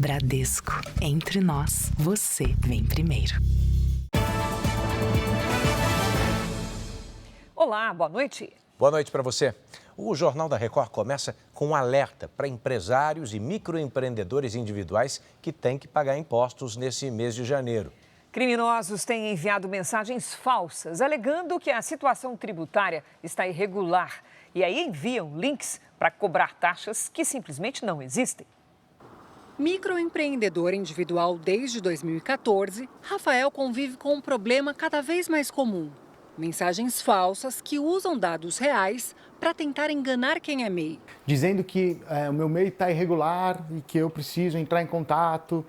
Bradesco. Entre nós, você vem primeiro. Olá, boa noite. Boa noite para você. O Jornal da Record começa com um alerta para empresários e microempreendedores individuais que têm que pagar impostos nesse mês de janeiro. Criminosos têm enviado mensagens falsas, alegando que a situação tributária está irregular. E aí enviam links para cobrar taxas que simplesmente não existem. Microempreendedor individual desde 2014, Rafael convive com um problema cada vez mais comum. Mensagens falsas que usam dados reais para tentar enganar quem é MEI. Dizendo que o meu MEI está irregular e que eu preciso entrar em contato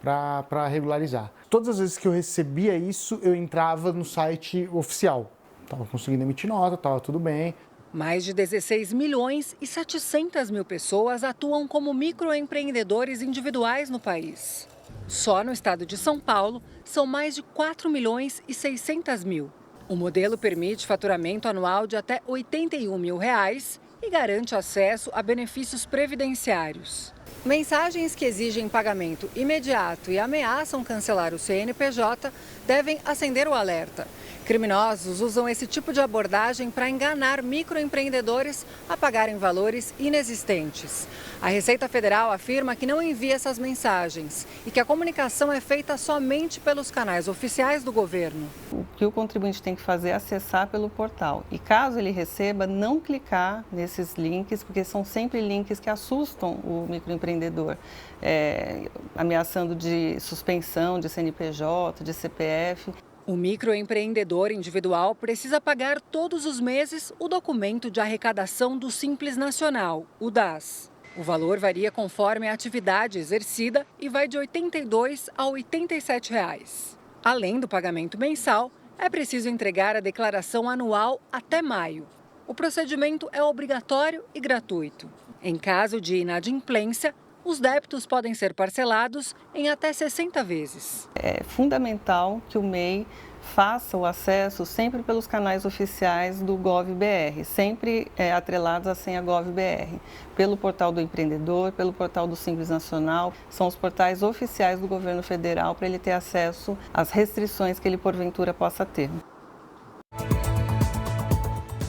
para regularizar. Todas as vezes que eu recebia isso, eu entrava no site oficial. Estava conseguindo emitir nota, estava tudo bem. Mais de 16 milhões e 700 mil pessoas atuam como microempreendedores individuais no país. Só no estado de São Paulo, são mais de 4 milhões e 600 mil. O modelo permite faturamento anual de até R$ 81 mil e garante acesso a benefícios previdenciários. Mensagens que exigem pagamento imediato e ameaçam cancelar o CNPJ devem acender o alerta. Criminosos usam esse tipo de abordagem para enganar microempreendedores a pagarem valores inexistentes. A Receita Federal afirma que não envia essas mensagens e que a comunicação é feita somente pelos canais oficiais do governo. O que o contribuinte tem que fazer é acessar pelo portal. E caso ele receba, não clicar nesses links, porque são sempre links que assustam o microempreendedor, ameaçando de suspensão de CNPJ, de CPF. O microempreendedor individual precisa pagar todos os meses o documento de arrecadação do Simples Nacional, o DAS. O valor varia conforme a atividade exercida e vai de R$ 82 a R$ 87. Além do pagamento mensal, é preciso entregar a declaração anual até maio. O procedimento é obrigatório e gratuito. Em caso de inadimplência, os débitos podem ser parcelados em até 60 vezes. É fundamental que o MEI faça o acesso sempre pelos canais oficiais do GovBR, sempre atrelados à senha GovBR, pelo portal do empreendedor, pelo portal do Simples Nacional, são os portais oficiais do governo federal para ele ter acesso às restrições que ele porventura possa ter.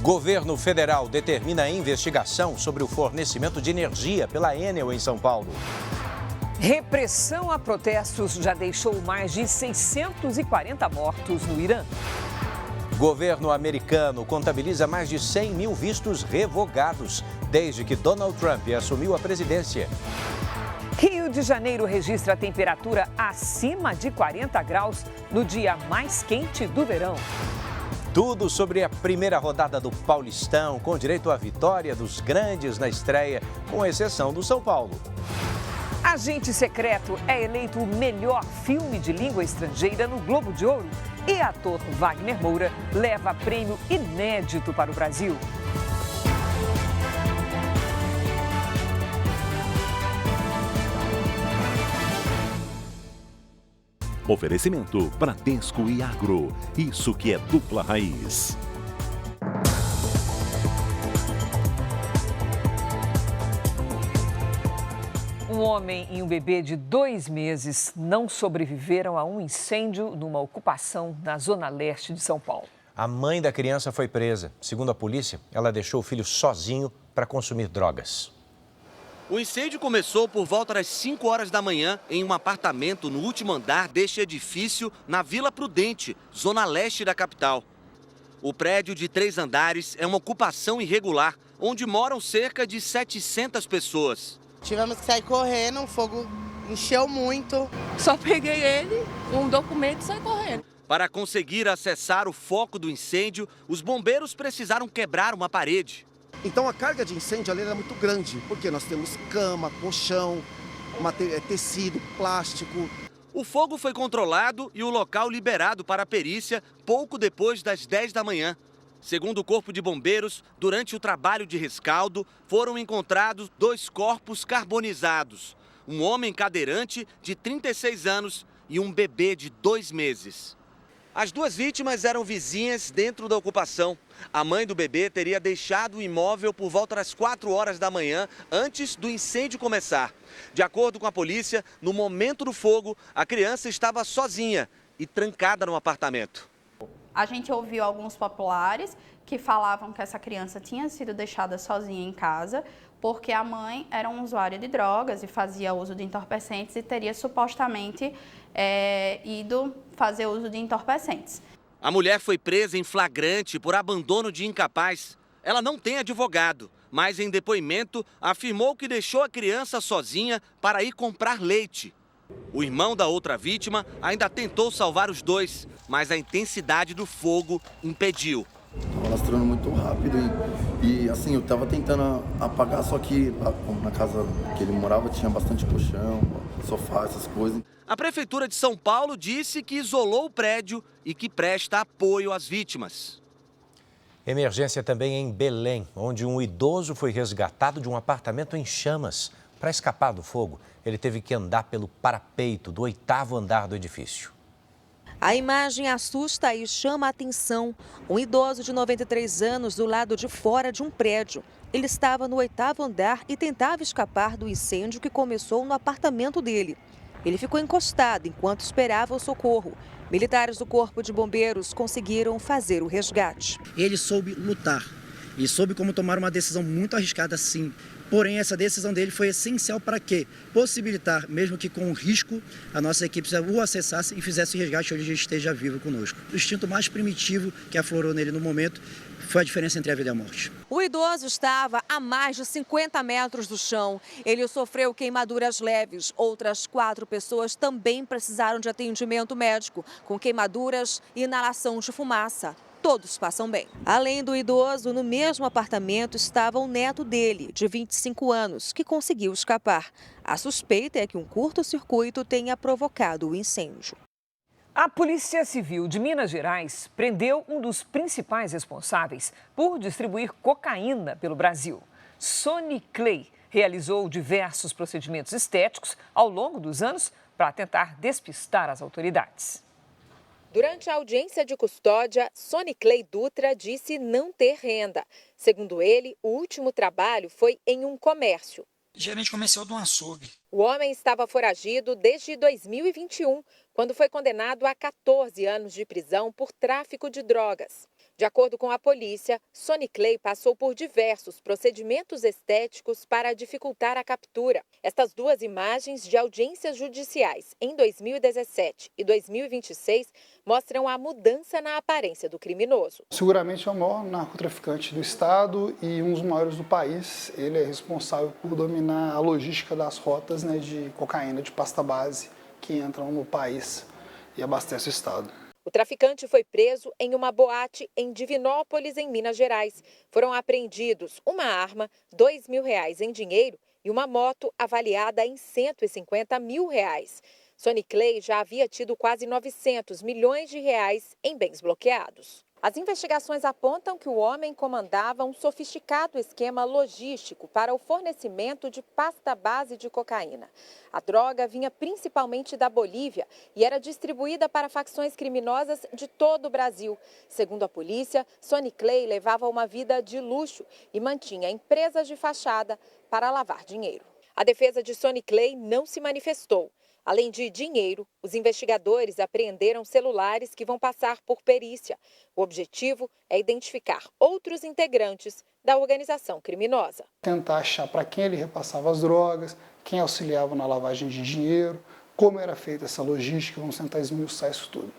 Governo federal determina a investigação sobre o fornecimento de energia pela Enel em São Paulo. Repressão a protestos já deixou mais de 640 mortos no Irã. Governo americano contabiliza mais de 100 mil vistos revogados desde que Donald Trump assumiu a presidência. Rio de Janeiro registra temperatura acima de 40 graus no dia mais quente do verão. Tudo sobre a primeira rodada do Paulistão, com direito à vitória dos grandes na estreia, com exceção do São Paulo. Agente Secreto é eleito o melhor filme de língua estrangeira no Globo de Ouro. E ator Wagner Moura leva prêmio inédito para o Brasil. Oferecimento Bradesco e Agro. Isso que é dupla raiz. Um homem e um bebê de 2 meses não sobreviveram a um incêndio numa ocupação na zona leste de São Paulo. A mãe da criança foi presa. Segundo a polícia, ela deixou o filho sozinho para consumir drogas. O incêndio começou por volta das 5 horas da manhã em um apartamento no último andar deste edifício na Vila Prudente, zona leste da capital. O prédio de 3 andares é uma ocupação irregular, onde moram cerca de 700 pessoas. Tivemos que sair correndo, o fogo encheu muito. Só peguei ele, um documento e saí correndo. Para conseguir acessar o foco do incêndio, os bombeiros precisaram quebrar uma parede. Então a carga de incêndio ali era muito grande, porque nós temos cama, colchão, tecido, plástico. O fogo foi controlado e o local liberado para a perícia pouco depois das 10 da manhã. Segundo o Corpo de Bombeiros, durante o trabalho de rescaldo, foram encontrados 2 corpos carbonizados. Um homem cadeirante de 36 anos e um bebê de 2 meses. As duas vítimas eram vizinhas dentro da ocupação. A mãe do bebê teria deixado o imóvel por volta das 4 horas da manhã, antes do incêndio começar. De acordo com a polícia, no momento do fogo, a criança estava sozinha e trancada no apartamento. A gente ouviu alguns populares que falavam que essa criança tinha sido deixada sozinha em casa porque a mãe era uma usuária de drogas e fazia uso de entorpecentes e teria supostamente ido fazer uso de entorpecentes. A mulher foi presa em flagrante por abandono de incapaz. Ela não tem advogado, mas em depoimento afirmou que deixou a criança sozinha para ir comprar leite. O irmão da outra vítima ainda tentou salvar os dois, mas a intensidade do fogo impediu. Estava lastrando muito rápido e assim, eu estava tentando apagar, só que na casa que ele morava tinha bastante colchão, sofá, essas coisas. A Prefeitura de São Paulo disse que isolou o prédio e que presta apoio às vítimas. Emergência também em Belém, onde um idoso foi resgatado de um apartamento em chamas. Para escapar do fogo, ele teve que andar pelo parapeito do 8º andar do edifício. A imagem assusta e chama a atenção. Um idoso de 93 anos do lado de fora de um prédio. Ele estava no 8º andar e tentava escapar do incêndio que começou no apartamento dele. Ele ficou encostado enquanto esperava o socorro. Militares do Corpo de Bombeiros conseguiram fazer o resgate. Ele soube lutar e soube como tomar uma decisão muito arriscada, sim. Porém, essa decisão dele foi essencial para quê? Possibilitar, mesmo que com risco, a nossa equipe o acessasse e fizesse o resgate onde ele esteja vivo conosco. O instinto mais primitivo que aflorou nele no momento foi a diferença entre a vida e a morte. O idoso estava a mais de 50 metros do chão. Ele sofreu queimaduras leves. Outras 4 pessoas também precisaram de atendimento médico, com queimaduras e inalação de fumaça. Todos passam bem. Além do idoso, no mesmo apartamento estava o neto dele, de 25 anos, que conseguiu escapar. A suspeita é que um curto-circuito tenha provocado o incêndio. A Polícia Civil de Minas Gerais prendeu um dos principais responsáveis por distribuir cocaína pelo Brasil. Sonny Clay realizou diversos procedimentos estéticos ao longo dos anos para tentar despistar as autoridades. Durante a audiência de custódia, Sonny Clay Dutra disse não ter renda. Segundo ele, o último trabalho foi em um comércio. Gerente comercial de um açougue. O homem estava foragido desde 2021, quando foi condenado a 14 anos de prisão por tráfico de drogas. De acordo com a polícia, Sonny Clay passou por diversos procedimentos estéticos para dificultar a captura. Estas duas imagens de audiências judiciais em 2017 e 2026 mostram a mudança na aparência do criminoso. Seguramente é o maior narcotraficante do estado e um dos maiores do país. Ele é responsável por dominar a logística das rotas de cocaína de pasta base que entram no país e abastecem o estado. O traficante foi preso em uma boate em Divinópolis, em Minas Gerais. Foram apreendidos uma arma, R$ 2.000 em dinheiro e uma moto avaliada em R$ 150 mil. Sonny Clay já havia tido quase 900 milhões de reais em bens bloqueados. As investigações apontam que o homem comandava um sofisticado esquema logístico para o fornecimento de pasta base de cocaína. A droga vinha principalmente da Bolívia e era distribuída para facções criminosas de todo o Brasil. Segundo a polícia, Sonny Clay levava uma vida de luxo e mantinha empresas de fachada para lavar dinheiro. A defesa de Sonny Clay não se manifestou. Além de dinheiro, os investigadores apreenderam celulares que vão passar por perícia. O objetivo é identificar outros integrantes da organização criminosa. Tentar achar para quem ele repassava as drogas, quem auxiliava na lavagem de dinheiro, como era feita essa logística, vamos tentar esmiuçar isso tudo.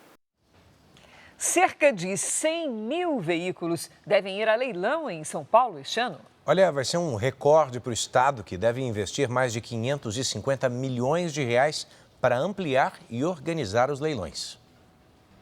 Cerca de 100 mil veículos devem ir a leilão em São Paulo este ano. Olha, vai ser um recorde para o estado, que deve investir mais de 550 milhões de reais para ampliar e organizar os leilões.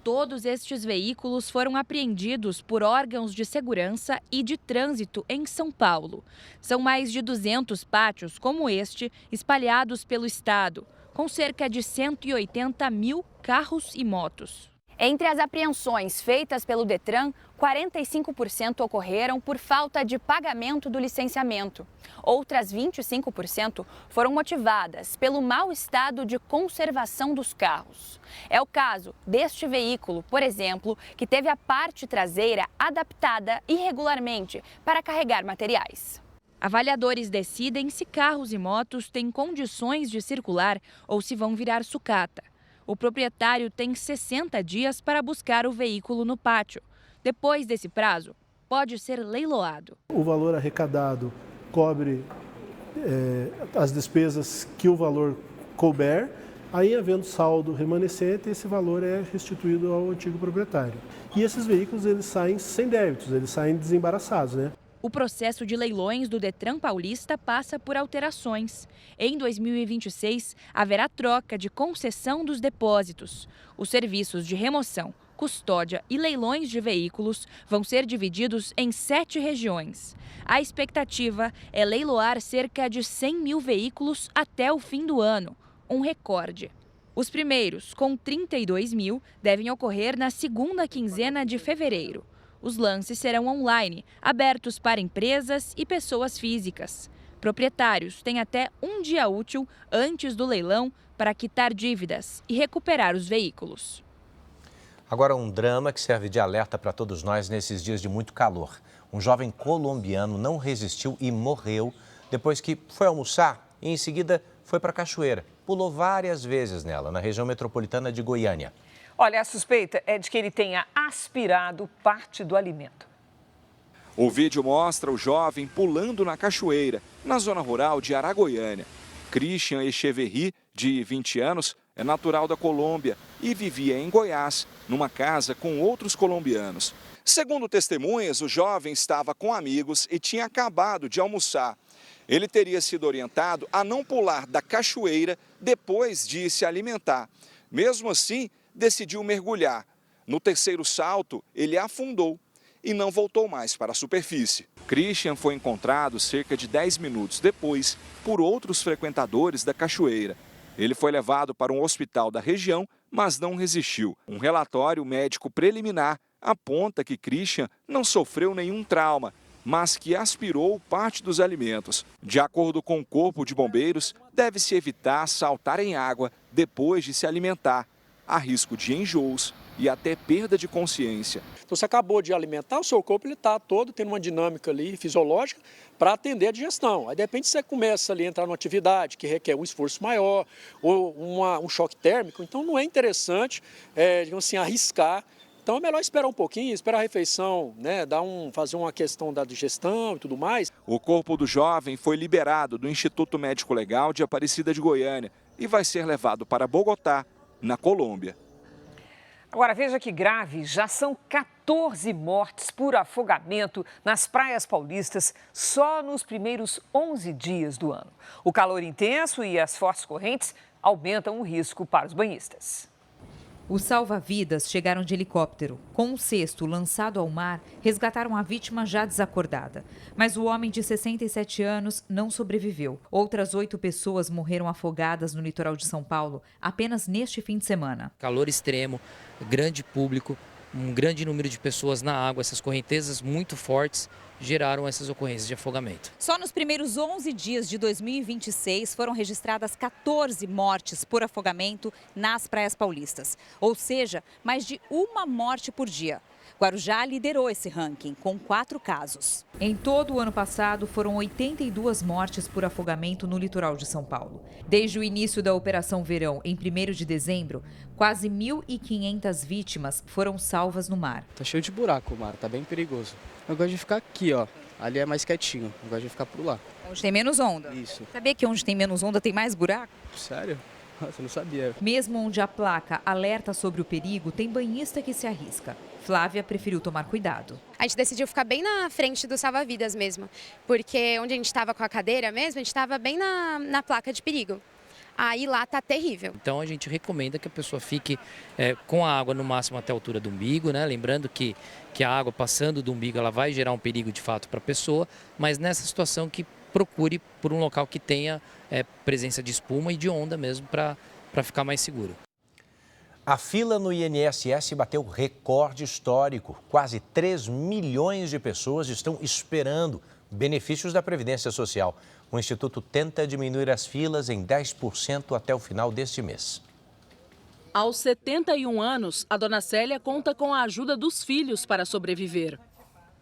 Todos estes veículos foram apreendidos por órgãos de segurança e de trânsito em São Paulo. São mais de 200 pátios como este, espalhados pelo estado, com cerca de 180 mil carros e motos. Entre as apreensões feitas pelo Detran, 45% ocorreram por falta de pagamento do licenciamento. Outras 25% foram motivadas pelo mau estado de conservação dos carros. É o caso deste veículo, por exemplo, que teve a parte traseira adaptada irregularmente para carregar materiais. Avaliadores decidem se carros e motos têm condições de circular ou se vão virar sucata. O proprietário tem 60 dias para buscar o veículo no pátio. Depois desse prazo, pode ser leiloado. O valor arrecadado cobre as despesas que o valor couber. Aí, havendo saldo remanescente, esse valor é restituído ao antigo proprietário. E esses veículos eles saem sem débitos, eles saem desembaraçados, né? O processo de leilões do Detran Paulista passa por alterações. Em 2026, haverá troca de concessão dos depósitos. Os serviços de remoção, custódia e leilões de veículos vão ser divididos em 7 regiões. A expectativa é leiloar cerca de 100 mil veículos até o fim do ano, um recorde. Os primeiros, com 32 mil, devem ocorrer na segunda quinzena de fevereiro. Os lances serão online, abertos para empresas e pessoas físicas. Proprietários têm até um dia útil antes do leilão para quitar dívidas e recuperar os veículos. Agora um drama que serve de alerta para todos nós nesses dias de muito calor. Um jovem colombiano não resistiu e morreu depois que foi almoçar e em seguida foi para a cachoeira. Pulou várias vezes nela, na região metropolitana de Goiânia. Olha, a suspeita é de que ele tenha aspirado parte do alimento. O vídeo mostra o jovem pulando na cachoeira, na zona rural de Aragoiânia. Christian Echeverry, de 20 anos, é natural da Colômbia e vivia em Goiás, numa casa com outros colombianos. Segundo testemunhas, o jovem estava com amigos e tinha acabado de almoçar. Ele teria sido orientado a não pular da cachoeira depois de se alimentar. Mesmo assim, decidiu mergulhar. No terceiro salto, ele afundou e não voltou mais para a superfície. Christian foi encontrado cerca de 10 minutos depois por outros frequentadores da cachoeira. Ele foi levado para um hospital da região, mas não resistiu. Um relatório médico preliminar aponta que Christian não sofreu nenhum trauma, mas que aspirou parte dos alimentos. De acordo com o Corpo de Bombeiros, deve-se evitar saltar em água depois de se alimentar. Há risco de enjoos e até perda de consciência. Então, você acabou de alimentar, o seu corpo está todo tendo uma dinâmica ali fisiológica para atender a digestão. Aí, de repente, você começa ali a entrar numa atividade que requer um esforço maior ou um choque térmico. Então, não é interessante, digamos assim, arriscar. Então, é melhor esperar um pouquinho, esperar a refeição, né, fazer uma questão da digestão e tudo mais. O corpo do jovem foi liberado do Instituto Médico Legal de Aparecida de Goiânia e vai ser levado para Bogotá, na Colômbia. Agora, veja que grave, já são 14 mortes por afogamento nas praias paulistas só nos primeiros 11 dias do ano. O calor intenso e as fortes correntes aumentam o risco para os banhistas. Os salva-vidas chegaram de helicóptero. Com um cesto lançado ao mar, resgataram a vítima já desacordada. Mas o homem de 67 anos não sobreviveu. Outras 8 pessoas morreram afogadas no litoral de São Paulo apenas neste fim de semana. Calor extremo, grande público, um grande número de pessoas na água, essas correntezas muito fortes geraram essas ocorrências de afogamento. Só nos primeiros 11 dias de 2026 foram registradas 14 mortes por afogamento nas praias paulistas. Ou seja, mais de uma morte por dia. Guarujá liderou esse ranking, com 4 casos. Em todo o ano passado, foram 82 mortes por afogamento no litoral de São Paulo. Desde o início da Operação Verão, em 1º de dezembro, quase 1.500 vítimas foram salvas no mar. Tá cheio de buraco o mar, tá bem perigoso. Eu gosto de ficar aqui, ó. Ali é mais quietinho, eu gosto de ficar por lá. Onde tem menos onda? Isso. Sabia que onde tem menos onda tem mais buraco? Sério? Nossa, eu não sabia. Mesmo onde a placa alerta sobre o perigo, tem banhista que se arrisca. Flávia preferiu tomar cuidado. A gente decidiu ficar bem na frente do salva-vidas mesmo, porque onde a gente estava com a cadeira mesmo, a gente estava bem na placa de perigo. Aí lá tá terrível. Então a gente recomenda que a pessoa fique com a água no máximo até a altura do umbigo, né? Lembrando que a água passando do umbigo ela vai gerar um perigo de fato para a pessoa, mas nessa situação que procure por um local que tenha presença de espuma e de onda mesmo para ficar mais seguro. A fila no INSS bateu recorde histórico. Quase 3 milhões de pessoas estão esperando benefícios da Previdência Social. O Instituto tenta diminuir as filas em 10% até o final deste mês. Aos 71 anos, a dona Célia conta com a ajuda dos filhos para sobreviver.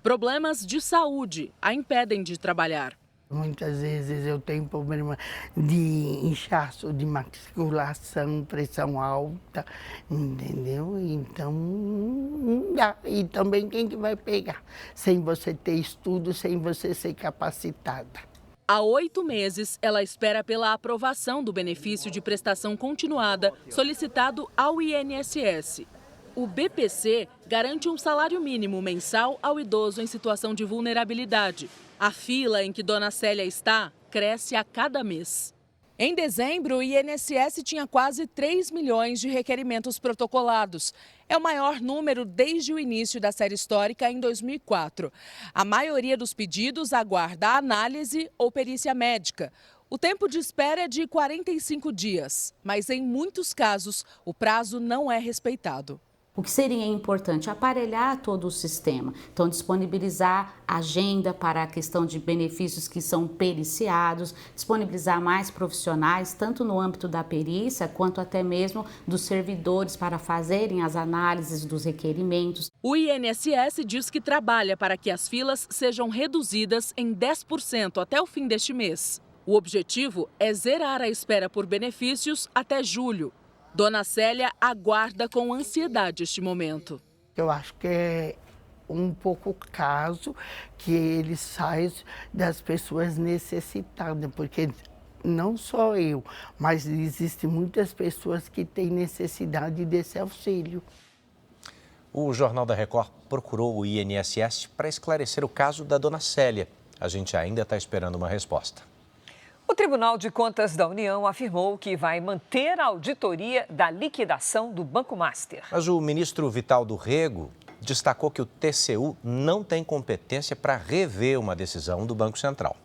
Problemas de saúde a impedem de trabalhar. Muitas vezes eu tenho problema de inchaço, de maculação, pressão alta, entendeu? Então, não dá. E também quem que vai pegar? Sem você ter estudo, sem você ser capacitada. Há 8 meses, ela espera pela aprovação do benefício de prestação continuada solicitado ao INSS. O BPC garante um salário mínimo mensal ao idoso em situação de vulnerabilidade. A fila em que dona Célia está cresce a cada mês. Em dezembro, o INSS tinha quase 3 milhões de requerimentos protocolados. É o maior número desde o início da série histórica em 2004. A maioria dos pedidos aguarda análise ou perícia médica. O tempo de espera é de 45 dias, mas em muitos casos o prazo não é respeitado. O que seria importante? Aparelhar todo o sistema. Então, disponibilizar agenda para a questão de benefícios que são periciados, disponibilizar mais profissionais, tanto no âmbito da perícia, quanto até mesmo dos servidores para fazerem as análises dos requerimentos. O INSS diz que trabalha para que as filas sejam reduzidas em 10% até o fim deste mês. O objetivo é zerar a espera por benefícios até julho. Dona Célia aguarda com ansiedade este momento. Eu acho que é um pouco o caso que ele sai das pessoas necessitadas, porque não só eu, mas existem muitas pessoas que têm necessidade desse auxílio. O Jornal da Record procurou o INSS para esclarecer o caso da dona Célia. A gente ainda está esperando uma resposta. O Tribunal de Contas da União afirmou que vai manter a auditoria da liquidação do Banco Master. Mas o ministro Vital do Rego destacou que o TCU não tem competência para rever uma decisão do Banco Central.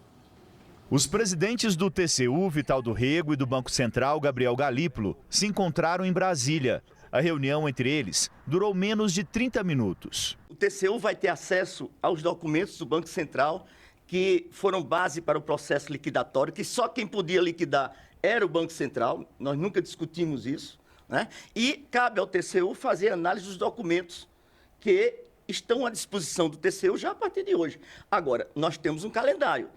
Os presidentes do TCU, Vital do Rego, e do Banco Central, Gabriel Galípolo, se encontraram em Brasília. A reunião entre eles durou menos de 30 minutos. O TCU vai ter acesso aos documentos do Banco Central que foram base para o processo liquidatório, que só quem podia liquidar era o Banco Central, nós nunca discutimos isso, né? E cabe ao TCU fazer análise dos documentos que estão à disposição do TCU já a partir de hoje. Agora, nós temos um calendário,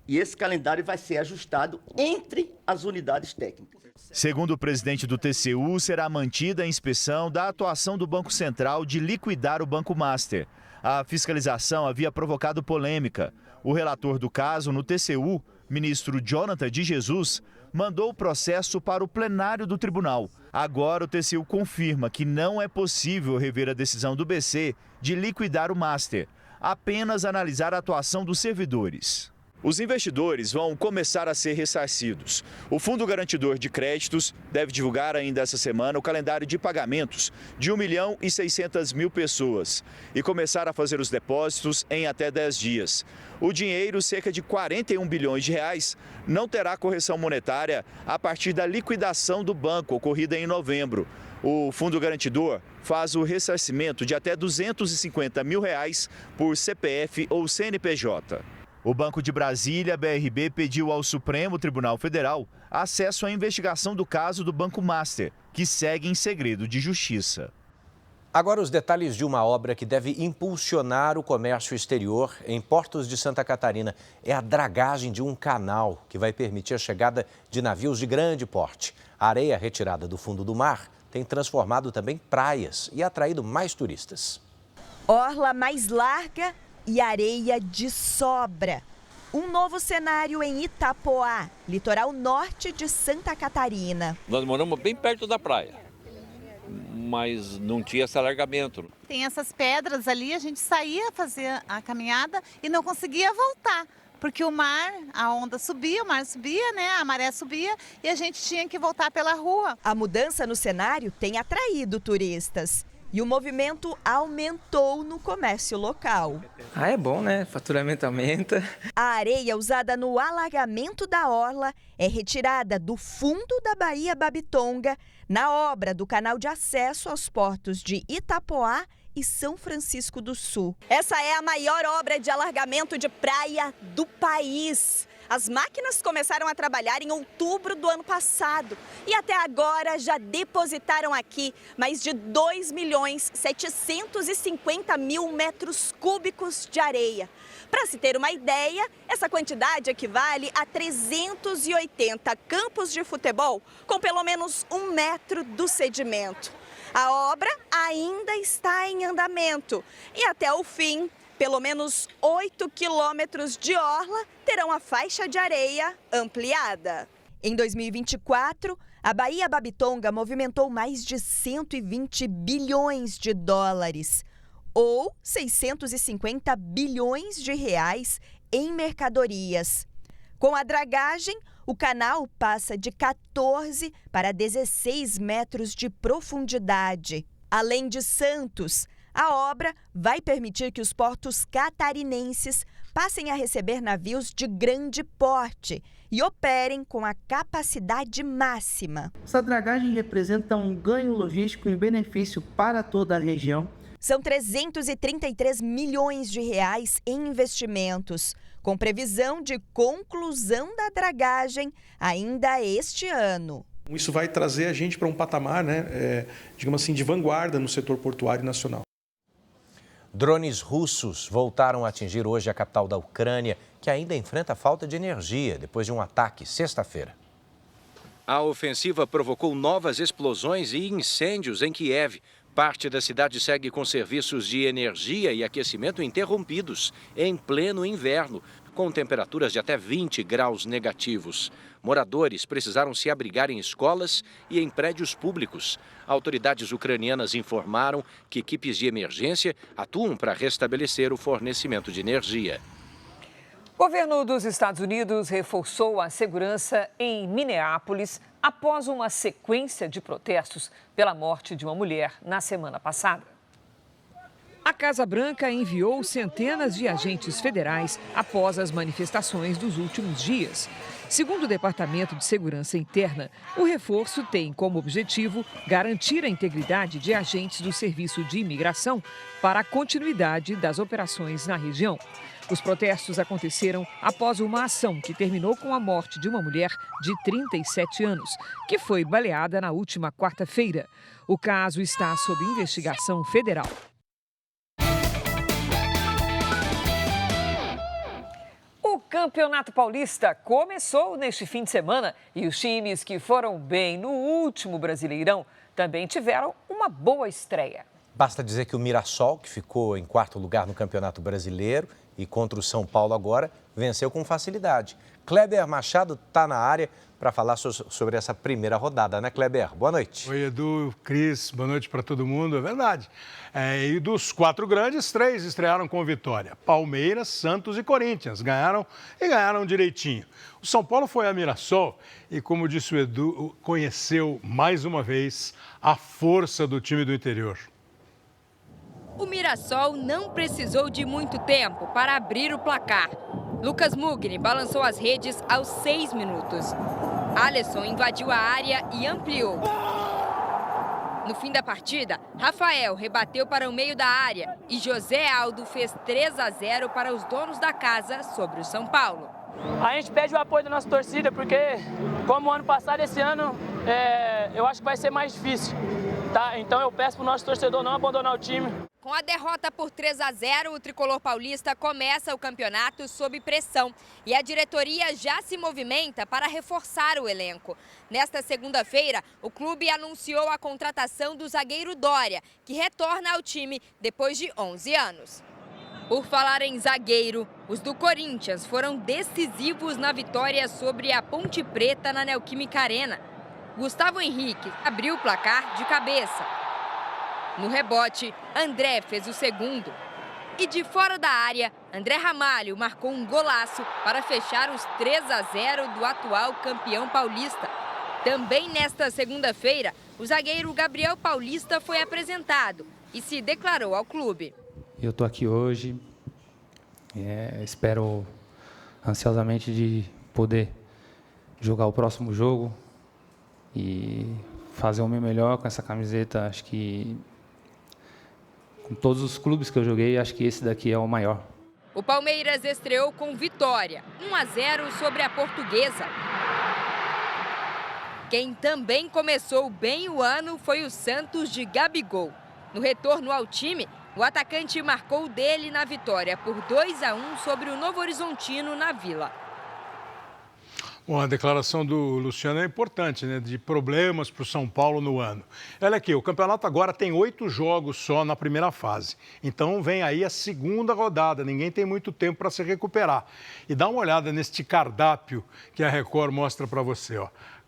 e esse calendário vai ser ajustado entre as unidades técnicas. Segundo o presidente do TCU, será mantida a inspeção da atuação do Banco Central de liquidar o Banco Master. A fiscalização havia provocado polêmica. O relator do caso no TCU, ministro Jonathan de Jesus, mandou o processo para o plenário do tribunal. Agora o TCU confirma que não é possível rever a decisão do BC de liquidar o Master, apenas analisar a atuação dos servidores. Os investidores vão começar a ser ressarcidos. O Fundo Garantidor de Créditos deve divulgar ainda essa semana o calendário de pagamentos de 1.600.000 pessoas e começar a fazer os depósitos em até 10 dias. O dinheiro, cerca de 41 bilhões de reais, não terá correção monetária a partir da liquidação do banco ocorrida em novembro. O Fundo Garantidor faz o ressarcimento de até R$250 mil por CPF ou CNPJ. O Banco de Brasília, BRB, pediu ao Supremo Tribunal Federal acesso à investigação do caso do Banco Master, que segue em segredo de justiça. Agora os detalhes de uma obra que deve impulsionar o comércio exterior em portos de Santa Catarina. É a dragagem de um canal que vai permitir a chegada de navios de grande porte. A areia retirada do fundo do mar tem transformado também praias e atraído mais turistas. Orla mais larga e areia de sobra. Um novo cenário em Itapoá, litoral norte de Santa Catarina. Nós moramos bem perto da praia, mas não tinha esse alargamento. Tem essas pedras ali, a gente saía fazer a caminhada e não conseguia voltar. Porque o mar, a onda subia, o mar subia, né? A maré subia e a gente tinha que voltar pela rua. A mudança no cenário tem atraído turistas. E o movimento aumentou no comércio local. É bom, né? Faturamento aumenta. A areia usada no alagamento da orla é retirada do fundo da Baía Babitonga, na obra do canal de acesso aos portos de Itapoá e São Francisco do Sul. Essa é a maior obra de alargamento de praia do país. As máquinas começaram a trabalhar em outubro do ano passado e até agora já depositaram aqui mais de 2.750.000 metros cúbicos de areia. Para se ter uma ideia, essa quantidade equivale a 380 campos de futebol com pelo menos 1 metro do sedimento. A obra ainda está em andamento e até o fim, pelo menos 8 quilômetros de orla terão a faixa de areia ampliada. Em 2024, a Baía Babitonga movimentou mais de 120 bilhões de dólares, ou 650 bilhões de reais em mercadorias. Com a dragagem, o canal passa de 14 para 16 metros de profundidade. Além de Santos, a obra vai permitir que os portos catarinenses passem a receber navios de grande porte e operem com a capacidade máxima. Essa dragagem representa um ganho logístico e benefício para toda a região. São 333 milhões de reais em investimentos, com previsão de conclusão da dragagem ainda este ano. Isso vai trazer a gente para um patamar, digamos assim, de vanguarda no setor portuário nacional. Drones russos voltaram a atingir hoje a capital da Ucrânia, que ainda enfrenta falta de energia depois de um ataque sexta-feira. A ofensiva provocou novas explosões e incêndios em Kiev. Parte da cidade segue com serviços de energia e aquecimento interrompidos em pleno inverno, com temperaturas de até 20 graus negativos. Moradores precisaram se abrigar em escolas e em prédios públicos. Autoridades ucranianas informaram que equipes de emergência atuam para restabelecer o fornecimento de energia. O governo dos Estados Unidos reforçou a segurança em Minneapolis após uma sequência de protestos pela morte de uma mulher na semana passada. A Casa Branca enviou centenas de agentes federais após as manifestações dos últimos dias. Segundo o Departamento de Segurança Interna, o reforço tem como objetivo garantir a integridade de agentes do Serviço de Imigração para a continuidade das operações na região. Os protestos aconteceram após uma ação que terminou com a morte de uma mulher de 37 anos, que foi baleada na última quarta-feira. O caso está sob investigação federal. O Campeonato Paulista começou neste fim de semana e os times que foram bem no último Brasileirão também tiveram uma boa estreia. Basta dizer que o Mirassol, que ficou em quarto lugar no Campeonato Brasileiro e contra o São Paulo agora, venceu com facilidade. Kleber Machado está na área para falar sobre essa primeira rodada, né, Kleber? Boa noite. Oi, Edu, Cris, boa noite para todo mundo, é verdade. E dos 4 grandes, 3 estrearam com vitória. Palmeiras, Santos e Corinthians ganharam e ganharam direitinho. O São Paulo foi a Mirassol e, como disse o Edu, conheceu mais uma vez a força do time do interior. O Mirassol não precisou de muito tempo para abrir o placar. Lucas Mugni balançou as redes aos 6 minutos. Alisson invadiu a área e ampliou. No fim da partida, Rafael rebateu para o meio da área e José Aldo fez 3-0 para os donos da casa sobre o São Paulo. A gente pede o apoio da nossa torcida porque, como ano passado, esse ano eu acho que vai ser mais difícil. Tá? Então eu peço para o nosso torcedor não abandonar o time. Com a derrota por 3-0, o tricolor paulista começa o campeonato sob pressão e a diretoria já se movimenta para reforçar o elenco. Nesta segunda-feira, o clube anunciou a contratação do zagueiro Dória, que retorna ao time depois de 11 anos. Por falar em zagueiro, os do Corinthians foram decisivos na vitória sobre a Ponte Preta na Neoquímica Arena. Gustavo Henrique abriu o placar de cabeça. No rebote, André fez o segundo. E de fora da área, André Ramalho marcou um golaço para fechar os 3-0 do atual campeão paulista. Também nesta segunda-feira, o zagueiro Gabriel Paulista foi apresentado e se declarou ao clube. Eu estou aqui hoje, espero ansiosamente de poder jogar o próximo jogo e fazer o meu melhor com essa camiseta. Acho que com todos os clubes que eu joguei, acho que esse daqui é o maior. O Palmeiras estreou com vitória, 1-0 sobre a Portuguesa. Quem também começou bem o ano foi o Santos de Gabigol. No retorno ao time, o atacante marcou dele na vitória por 2-1 sobre o Novo Horizontino na Vila. Bom, a declaração do Luciano é importante, né? De problemas para o São Paulo no ano. Olha aqui, o campeonato agora tem 8 jogos só na primeira fase. Então vem aí a segunda rodada, ninguém tem muito tempo para se recuperar. E dá uma olhada neste cardápio que a Record mostra para você, ó.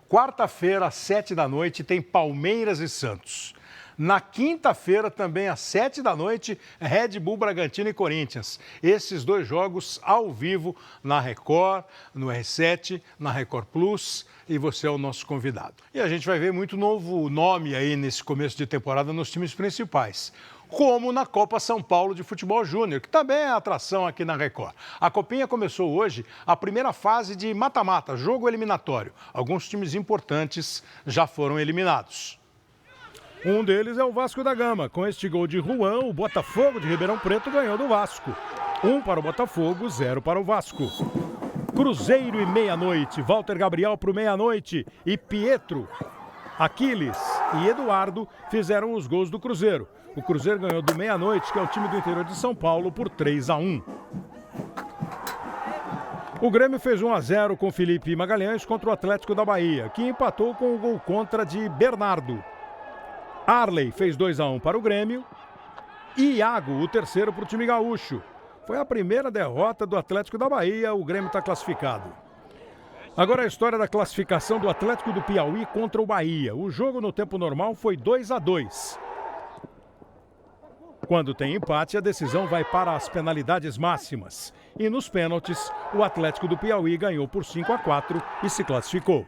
Quarta-feira, às 7 da noite, tem Palmeiras e Santos. Na quinta-feira, também às 7 da noite, Red Bull, Bragantino e Corinthians. Esses 2 jogos ao vivo na Record, no R7, na Record Plus, e você é o nosso convidado. E a gente vai ver muito novo nome aí nesse começo de temporada nos times principais, como na Copa São Paulo de Futebol Júnior, que também é atração aqui na Record. A Copinha começou hoje a primeira fase de mata-mata, jogo eliminatório. Alguns times importantes já foram eliminados. Um deles é o Vasco da Gama. Com este gol de Juan, o Botafogo de Ribeirão Preto ganhou do Vasco. 1 para o Botafogo, 0 para o Vasco. Cruzeiro e meia-noite. Walter Gabriel para o meia-noite. E Pietro, Aquiles e Eduardo fizeram os gols do Cruzeiro. O Cruzeiro ganhou do meia-noite, que é o time do interior de São Paulo, por 3-1. O Grêmio fez 1-0 com Felipe Magalhães contra o Atlético da Bahia, que empatou com o gol contra de Bernardo. Arley fez 2-1 para o Grêmio e Iago, o terceiro para o time gaúcho. Foi a primeira derrota do Atlético da Bahia, o Grêmio está classificado. Agora a história da classificação do Atlético do Piauí contra o Bahia. O jogo no tempo normal foi 2-2. Quando tem empate, a decisão vai para as penalidades máximas. E nos pênaltis, o Atlético do Piauí ganhou por 5-4 e se classificou.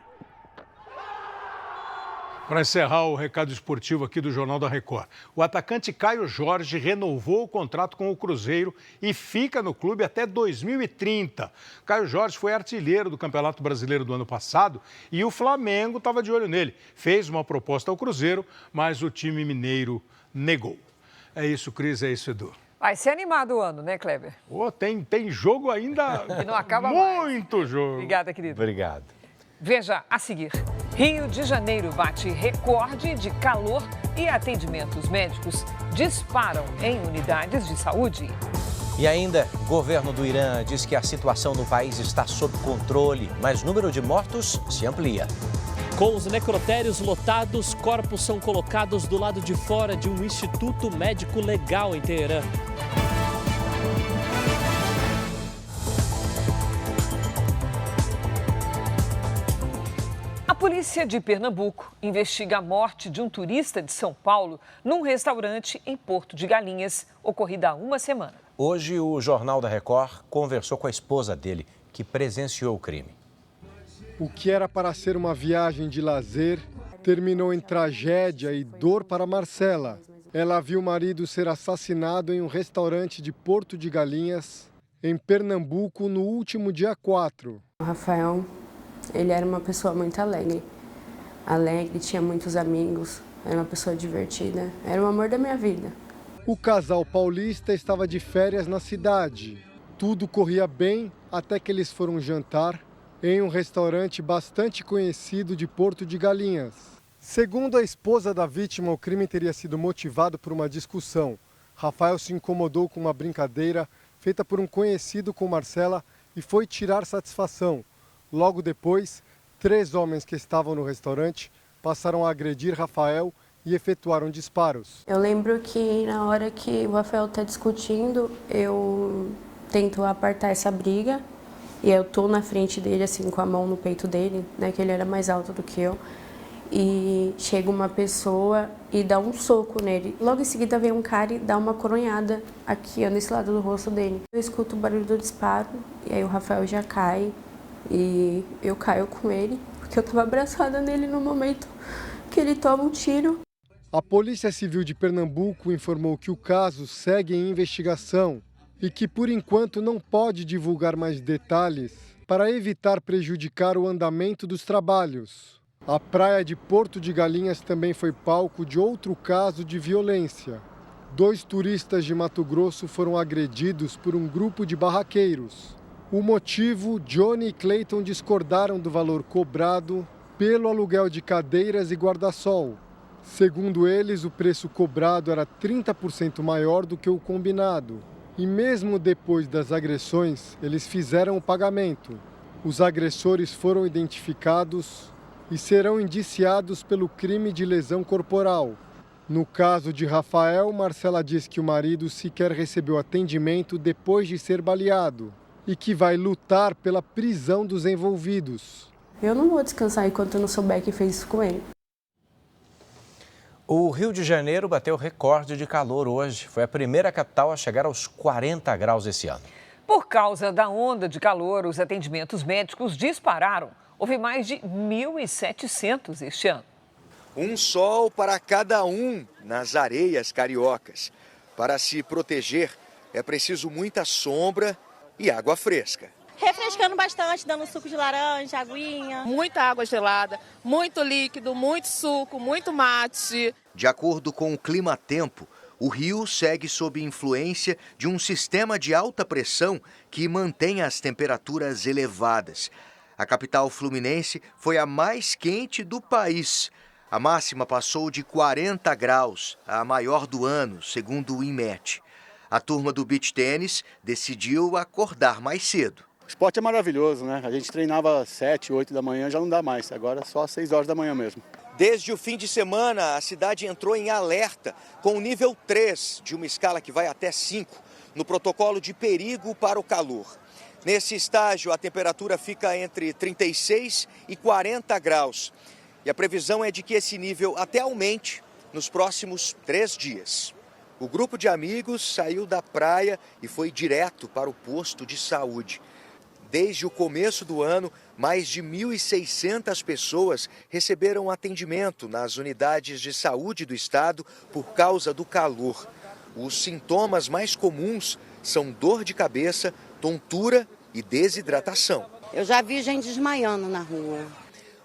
Para encerrar o recado esportivo aqui do Jornal da Record, o atacante Caio Jorge renovou o contrato com o Cruzeiro e fica no clube até 2030. Caio Jorge foi artilheiro do Campeonato Brasileiro do ano passado e o Flamengo estava de olho nele. Fez uma proposta ao Cruzeiro, mas o time mineiro negou. É isso, Cris, é isso, Edu. Vai ser animado o ano, né, Kleber? Oh, tem jogo ainda. Que não acaba muito mais. Jogo. Obrigada, querido. Obrigado. Veja a seguir. Rio de Janeiro bate recorde de calor e atendimentos médicos disparam em unidades de saúde. E ainda, o governo do Irã diz que a situação no país está sob controle, mas o número de mortos se amplia. Com os necrotérios lotados, corpos são colocados do lado de fora de um instituto médico legal em Teherã. A polícia de Pernambuco investiga a morte de um turista de São Paulo num restaurante em Porto de Galinhas, ocorrida há uma semana. Hoje, o Jornal da Record conversou com a esposa dele, que presenciou o crime. O que era para ser uma viagem de lazer terminou em tragédia e dor para Marcela. Ela viu o marido ser assassinado em um restaurante de Porto de Galinhas, em Pernambuco, no último dia 4. O Rafael, ele era uma pessoa muito alegre, tinha muitos amigos, era uma pessoa divertida, era o amor da minha vida. O casal paulista estava de férias na cidade. Tudo corria bem até que eles foram jantar em um restaurante bastante conhecido de Porto de Galinhas. Segundo a esposa da vítima, o crime teria sido motivado por uma discussão. Rafael se incomodou com uma brincadeira feita por um conhecido com Marcela e foi tirar satisfação. Logo depois, 3 homens que estavam no restaurante passaram a agredir Rafael e efetuaram disparos. Eu lembro que na hora que o Rafael está discutindo, eu tento apartar essa briga e eu tô na frente dele, assim, com a mão no peito dele, né, que ele era mais alto do que eu. E chega uma pessoa e dá um soco nele. Logo em seguida vem um cara e dá uma coronhada aqui, ó, nesse lado do rosto dele. Eu escuto o barulho do disparo e aí o Rafael já cai e eu caio com ele, porque eu tava abraçada nele no momento que ele toma um tiro. A Polícia Civil de Pernambuco informou que o caso segue em investigação e que, por enquanto, não pode divulgar mais detalhes para evitar prejudicar o andamento dos trabalhos. A praia de Porto de Galinhas também foi palco de outro caso de violência. 2 turistas de Mato Grosso foram agredidos por um grupo de barraqueiros. O motivo, Johnny e Clayton discordaram do valor cobrado pelo aluguel de cadeiras e guarda-sol. Segundo eles, o preço cobrado era 30% maior do que o combinado. E mesmo depois das agressões, eles fizeram o pagamento. Os agressores foram identificados e serão indiciados pelo crime de lesão corporal. No caso de Rafael, Marcela diz que o marido sequer recebeu atendimento depois de ser baleado e que vai lutar pela prisão dos envolvidos. Eu não vou descansar enquanto eu não souber quem fez isso com ele. O Rio de Janeiro bateu recorde de calor hoje. Foi a primeira capital a chegar aos 40 graus esse ano. Por causa da onda de calor, os atendimentos médicos dispararam. Houve mais de 1.700 este ano. Um sol para cada um nas areias cariocas. Para se proteger, é preciso muita sombra e água fresca. Refrescando bastante, dando suco de laranja, aguinha. Muita água gelada, muito líquido, muito suco, muito mate. De acordo com o Climatempo, o Rio segue sob influência de um sistema de alta pressão que mantém as temperaturas elevadas. A capital fluminense foi a mais quente do país. A máxima passou de 40 graus, a maior do ano, segundo o INMET. A turma do beach tênis decidiu acordar mais cedo. O esporte é maravilhoso, né? A gente treinava às 7, 8 da manhã, já não dá mais. Agora só às 6 horas da manhã mesmo. Desde o fim de semana, a cidade entrou em alerta com o nível 3 de uma escala que vai até 5 no protocolo de perigo para o calor. Nesse estágio, a temperatura fica entre 36 e 40 graus. E a previsão é de que esse nível até aumente nos próximos 3 dias. O grupo de amigos saiu da praia e foi direto para o posto de saúde. Desde o começo do ano, mais de 1.600 pessoas receberam atendimento nas unidades de saúde do estado por causa do calor. Os sintomas mais comuns são dor de cabeça, tontura e desidratação. Eu já vi gente desmaiando na rua.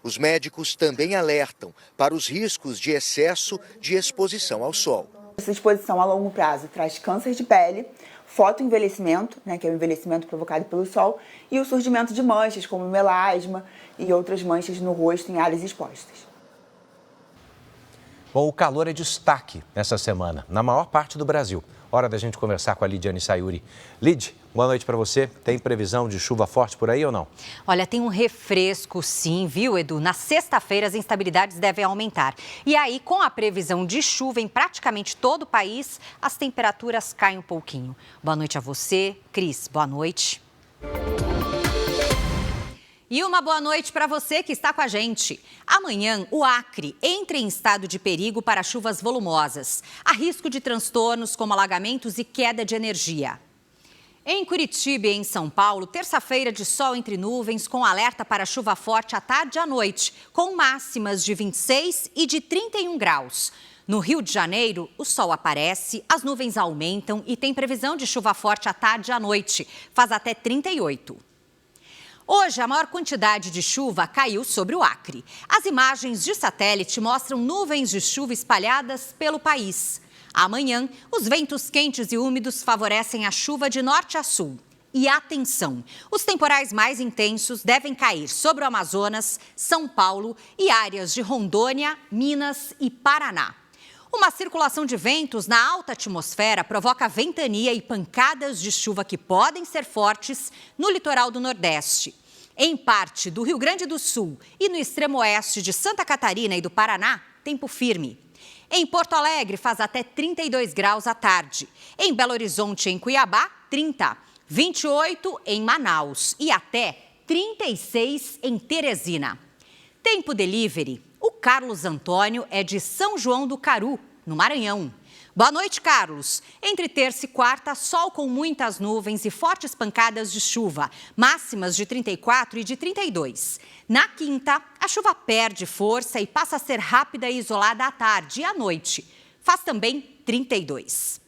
Os médicos também alertam para os riscos de excesso de exposição ao sol. Essa exposição a longo prazo traz câncer de pele, fotoenvelhecimento, que é o envelhecimento provocado pelo sol, e o surgimento de manchas, como melasma e outras manchas no rosto em áreas expostas. Bom, o calor é destaque nessa semana, na maior parte do Brasil. Hora da gente conversar com a Lidiane Sayuri. Lid, boa noite para você. Tem previsão de chuva forte por aí ou não? Olha, tem um refresco sim, viu, Edu? Na sexta-feira as instabilidades devem aumentar. E aí, com a previsão de chuva em praticamente todo o país, as temperaturas caem um pouquinho. Boa noite a você. Cris, boa noite. E uma boa noite para você que está com a gente. Amanhã, o Acre entra em estado de perigo para chuvas volumosas. Há risco de transtornos como alagamentos e queda de energia. Em Curitiba e em São Paulo, terça-feira de sol entre nuvens com alerta para chuva forte à tarde e à noite, com máximas de 26 e de 31 graus. No Rio de Janeiro, o sol aparece, as nuvens aumentam e tem previsão de chuva forte à tarde e à noite, faz até 38. Hoje, a maior quantidade de chuva caiu sobre o Acre. As imagens de satélite mostram nuvens de chuva espalhadas pelo país. Amanhã, os ventos quentes e úmidos favorecem a chuva de norte a sul. E atenção, os temporais mais intensos devem cair sobre o Amazonas, São Paulo e áreas de Rondônia, Minas e Paraná. Uma circulação de ventos na alta atmosfera provoca ventania e pancadas de chuva que podem ser fortes no litoral do Nordeste. Em parte do Rio Grande do Sul e no extremo oeste de Santa Catarina e do Paraná, tempo firme. Em Porto Alegre, faz até 32 graus à tarde. Em Belo Horizonte e em Cuiabá, 30. 28 em Manaus e até 36 em Teresina. Tempo delivery. O Carlos Antônio é de São João do Caru, no Maranhão. Boa noite, Carlos. Entre terça e quarta, sol com muitas nuvens e fortes pancadas de chuva, máximas de 34 e de 32. Na quinta, a chuva perde força e passa a ser rápida e isolada à tarde e à noite. Faz também 32.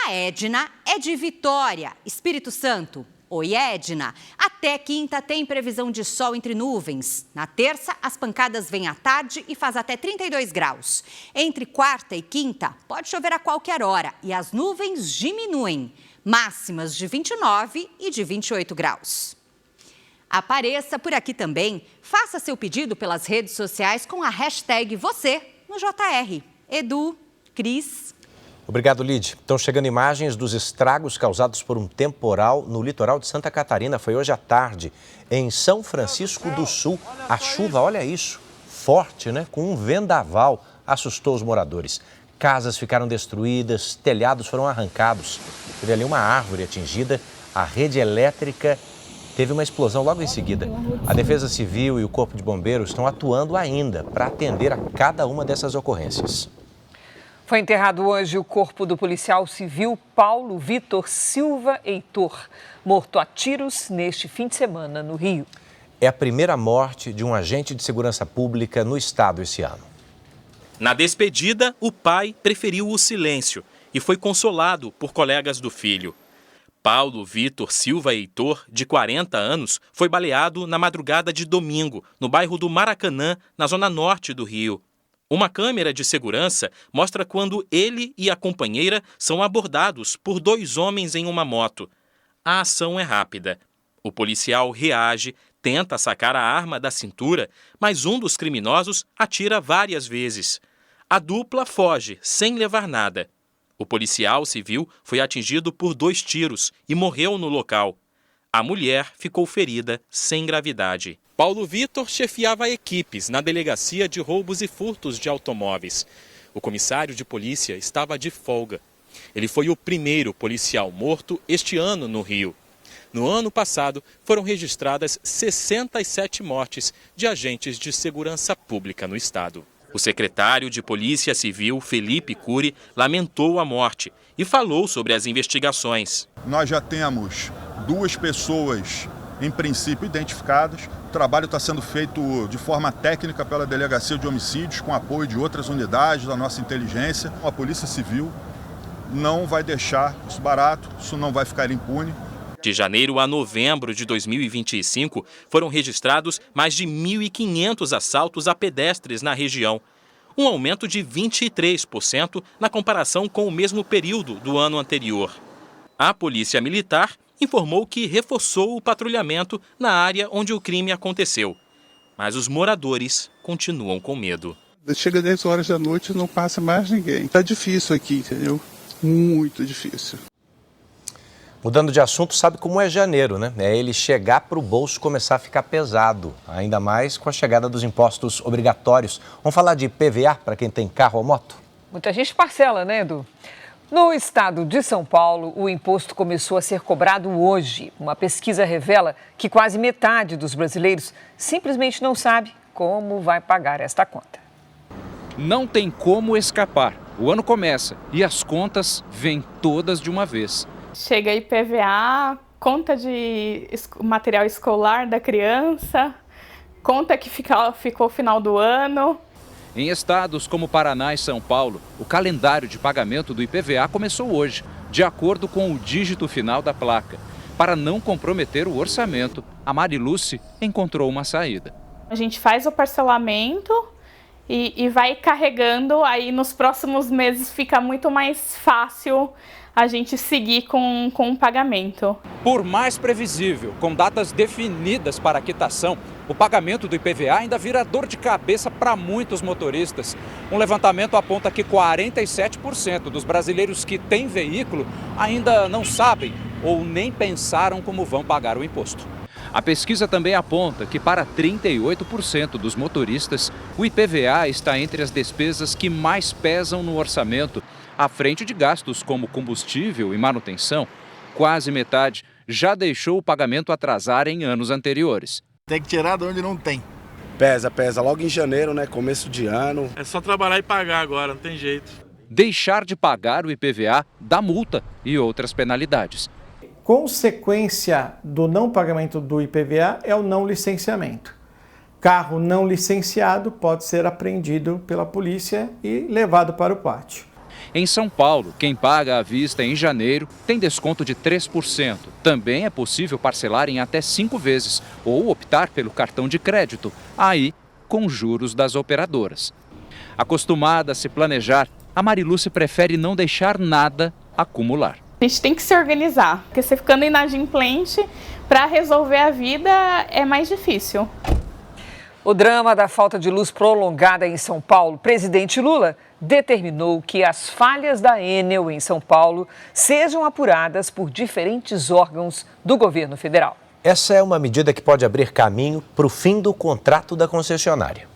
A Edna é de Vitória, Espírito Santo. Oi, Edna. Até quinta tem previsão de sol entre nuvens. Na terça, as pancadas vêm à tarde e faz até 32 graus. Entre quarta e quinta, pode chover a qualquer hora e as nuvens diminuem. Máximas de 29 e de 28 graus. Apareça por aqui também. Faça seu pedido pelas redes sociais com a hashtag você no JR. Edu, Cris. Obrigado, Lid. Estão chegando imagens dos estragos causados por um temporal no litoral de Santa Catarina. Foi hoje à tarde, em São Francisco do Sul. A chuva, olha isso, forte, né? Com um vendaval, assustou os moradores. Casas ficaram destruídas, telhados foram arrancados. Teve ali uma árvore atingida, a rede elétrica teve uma explosão logo em seguida. A Defesa Civil e o Corpo de Bombeiros estão atuando ainda para atender a cada uma dessas ocorrências. Foi enterrado hoje o corpo do policial civil Paulo Vitor Silva Heitor, morto a tiros neste fim de semana no Rio. É a primeira morte de um agente de segurança pública no estado esse ano. Na despedida, o pai preferiu o silêncio e foi consolado por colegas do filho. Paulo Vitor Silva Heitor, de 40 anos, foi baleado na madrugada de domingo, no bairro do Maracanã, na zona norte do Rio. Uma câmera de segurança mostra quando ele e a companheira são abordados por 2 homens em uma moto. A ação é rápida. O policial reage, tenta sacar a arma da cintura, mas um dos criminosos atira várias vezes. A dupla foge, sem levar nada. O policial civil foi atingido por 2 tiros e morreu no local. A mulher ficou ferida sem gravidade. Paulo Vitor chefiava equipes na Delegacia de Roubos e Furtos de Automóveis. O comissário de polícia estava de folga. Ele foi o primeiro policial morto este ano no Rio. No ano passado, foram registradas 67 mortes de agentes de segurança pública no estado. O secretário de Polícia Civil, Felipe Cury, lamentou a morte e falou sobre as investigações. Nós já temos 2 pessoas, em princípio, identificadas. O trabalho está sendo feito de forma técnica pela Delegacia de Homicídios, com apoio de outras unidades da nossa inteligência. A Polícia Civil não vai deixar isso barato, isso não vai ficar impune. De janeiro a novembro de 2025, foram registrados mais de 1.500 assaltos a pedestres na região. Um aumento de 23% na comparação com o mesmo período do ano anterior. A Polícia Militar informou que reforçou o patrulhamento na área onde o crime aconteceu. Mas os moradores continuam com medo. Chega 10 horas da noite e não passa mais ninguém. Tá difícil aqui, entendeu? Muito difícil. Mudando de assunto, sabe como é janeiro, né? É ele chegar para o bolso começar a ficar pesado, ainda mais com a chegada dos impostos obrigatórios. Vamos falar de IPVA para quem tem carro ou moto? Muita gente parcela, né, Edu? No estado de São Paulo, o imposto começou a ser cobrado hoje. Uma pesquisa revela que quase metade dos brasileiros simplesmente não sabe como vai pagar esta conta. Não tem como escapar. O ano começa e as contas vêm todas de uma vez. Chega IPVA, conta de material escolar da criança, conta que ficou final do ano. Em estados como Paraná e São Paulo, o calendário de pagamento do IPVA começou hoje, de acordo com o dígito final da placa. Para não comprometer o orçamento, a Mariluce encontrou uma saída. A gente faz o parcelamento e vai carregando, aí nos próximos meses fica muito mais fácil a gente seguir com o pagamento. Por mais previsível, com datas definidas para a quitação, o pagamento do IPVA ainda vira dor de cabeça para muitos motoristas. Um levantamento aponta que 47% dos brasileiros que têm veículo ainda não sabem ou nem pensaram como vão pagar o imposto. A pesquisa também aponta que para 38% dos motoristas, o IPVA está entre as despesas que mais pesam no orçamento, à frente de gastos como combustível e manutenção. Quase metade já deixou o pagamento atrasar em anos anteriores. Tem que tirar de onde não tem. Pesa logo em janeiro, né? Começo de ano. É só trabalhar e pagar agora, não tem jeito. deixar de pagar o IPVA da multa e outras penalidades. Consequência do não pagamento do IPVA é o não licenciamento. Carro não licenciado pode ser apreendido pela polícia e levado para o pátio. Em São Paulo, quem paga à vista em janeiro tem desconto de 3%. Também é possível parcelar em até 5 vezes ou optar pelo cartão de crédito, aí com juros das operadoras. Acostumada a se planejar, a Mariluce prefere não deixar nada acumular. A gente tem que se organizar, porque você ficando inadimplente, para resolver a vida é mais difícil. O drama da falta de luz prolongada em São Paulo, o presidente Lula determinou que as falhas da Enel em São Paulo sejam apuradas por diferentes órgãos do governo federal. Essa é uma medida que pode abrir caminho para o fim do contrato da concessionária.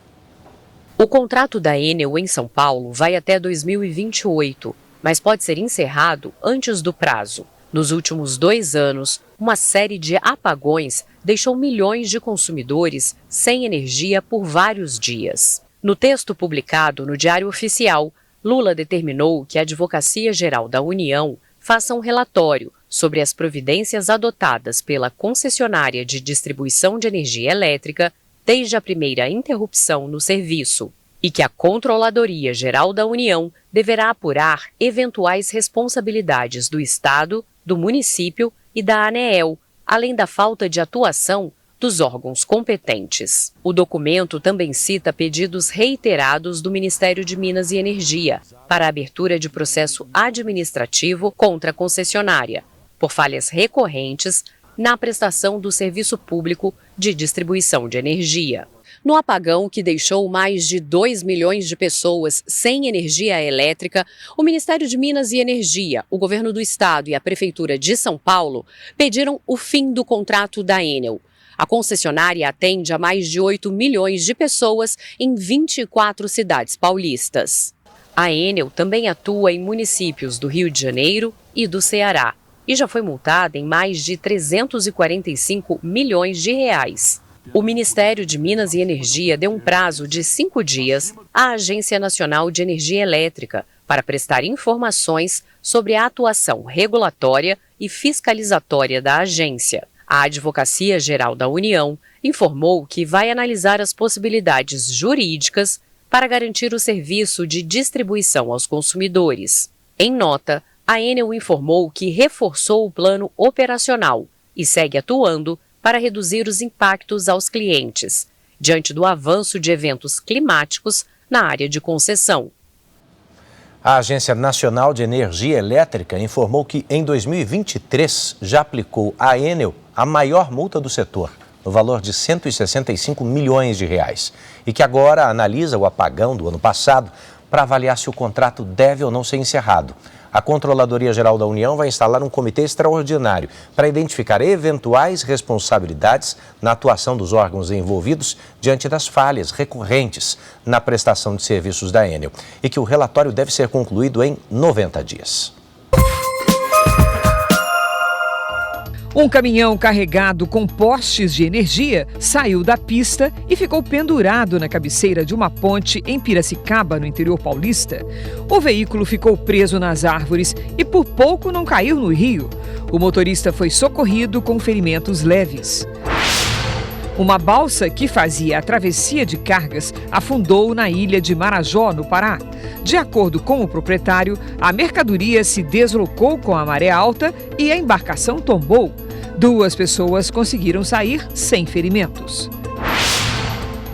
O contrato da Enel em São Paulo vai até 2028, mas pode ser encerrado antes do prazo. Nos últimos 2 anos, uma série de apagões deixou milhões de consumidores sem energia por vários dias. No texto publicado no Diário Oficial, Lula determinou que a Advocacia Geral da União faça um relatório sobre as providências adotadas pela concessionária de distribuição de energia elétrica desde a primeira interrupção no serviço, e que a Controladoria Geral da União deverá apurar eventuais responsabilidades do Estado, do município e da ANEEL, além da falta de atuação dos órgãos competentes. O documento também cita pedidos reiterados do Ministério de Minas e Energia para a abertura de processo administrativo contra a concessionária, por falhas recorrentes na prestação do serviço público de distribuição de energia. No apagão que deixou mais de 2 milhões de pessoas sem energia elétrica, o Ministério de Minas e Energia, o Governo do Estado e a Prefeitura de São Paulo pediram o fim do contrato da Enel. A concessionária atende a mais de 8 milhões de pessoas em 24 cidades paulistas. A Enel também atua em municípios do Rio de Janeiro e do Ceará e já foi multada em mais de 345 milhões de reais. O Ministério de Minas e Energia deu um prazo de 5 dias à Agência Nacional de Energia Elétrica para prestar informações sobre a atuação regulatória e fiscalizatória da agência. A Advocacia Geral da União informou que vai analisar as possibilidades jurídicas para garantir o serviço de distribuição aos consumidores. Em nota, a Enel informou que reforçou o plano operacional e segue atuando para reduzir os impactos aos clientes, diante do avanço de eventos climáticos na área de concessão. A Agência Nacional de Energia Elétrica informou que em 2023 já aplicou à Enel a maior multa do setor, no valor de 165 milhões de reais, e que agora analisa o apagão do ano passado para avaliar se o contrato deve ou não ser encerrado. A Controladoria Geral da União vai instalar um comitê extraordinário para identificar eventuais responsabilidades na atuação dos órgãos envolvidos diante das falhas recorrentes na prestação de serviços da Enel e que o relatório deve ser concluído em 90 dias. Um caminhão carregado com postes de energia saiu da pista e ficou pendurado na cabeceira de uma ponte em Piracicaba, no interior paulista. O veículo ficou preso nas árvores e por pouco não caiu no rio. O motorista foi socorrido com ferimentos leves. Uma balsa que fazia a travessia de cargas afundou na ilha de Marajó, no Pará. De acordo com o proprietário, a mercadoria se deslocou com a maré alta e a embarcação tombou. 2 pessoas conseguiram sair sem ferimentos.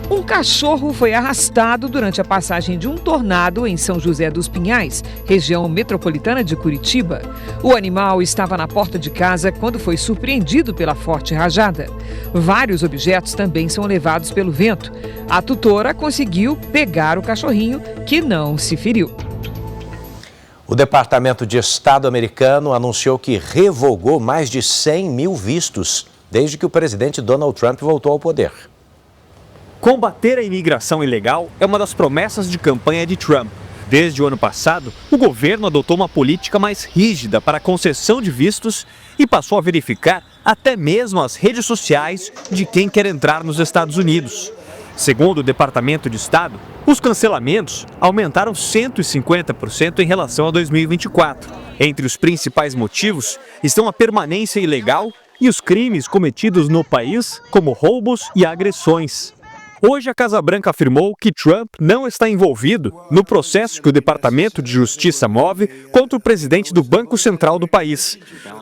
Um cachorro foi arrastado durante a passagem de um tornado em São José dos Pinhais, região metropolitana de Curitiba. O animal estava na porta de casa quando foi surpreendido pela forte rajada. Vários objetos também são levados pelo vento. A tutora conseguiu pegar o cachorrinho, que não se feriu. O Departamento de Estado americano anunciou que revogou mais de 100 mil vistos desde que o presidente Donald Trump voltou ao poder. Combater a imigração ilegal é uma das promessas de campanha de Trump. Desde o ano passado, o governo adotou uma política mais rígida para a concessão de vistos e passou a verificar até mesmo as redes sociais de quem quer entrar nos Estados Unidos. Segundo o Departamento de Estado, os cancelamentos aumentaram 150% em relação a 2024. Entre os principais motivos estão a permanência ilegal e os crimes cometidos no país, como roubos e agressões. Hoje, a Casa Branca afirmou que Trump não está envolvido no processo que o Departamento de Justiça move contra o presidente do Banco Central do país.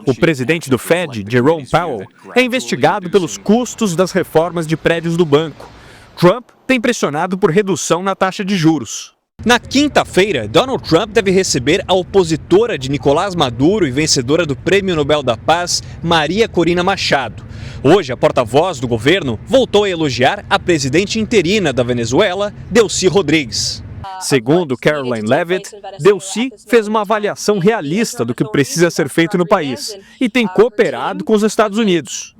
O presidente do Fed, Jerome Powell, é investigado pelos custos das reformas de prédios do banco. Trump tem pressionado por redução na taxa de juros. Na quinta-feira, Donald Trump deve receber a opositora de Nicolás Maduro e vencedora do Prêmio Nobel da Paz, Maria Corina Machado. Hoje, a porta-voz do governo voltou a elogiar a presidente interina da Venezuela, Delcy Rodrigues. Segundo Caroline Leavitt, Delcy fez uma avaliação realista do que precisa ser feito no país e tem cooperado com os Estados Unidos.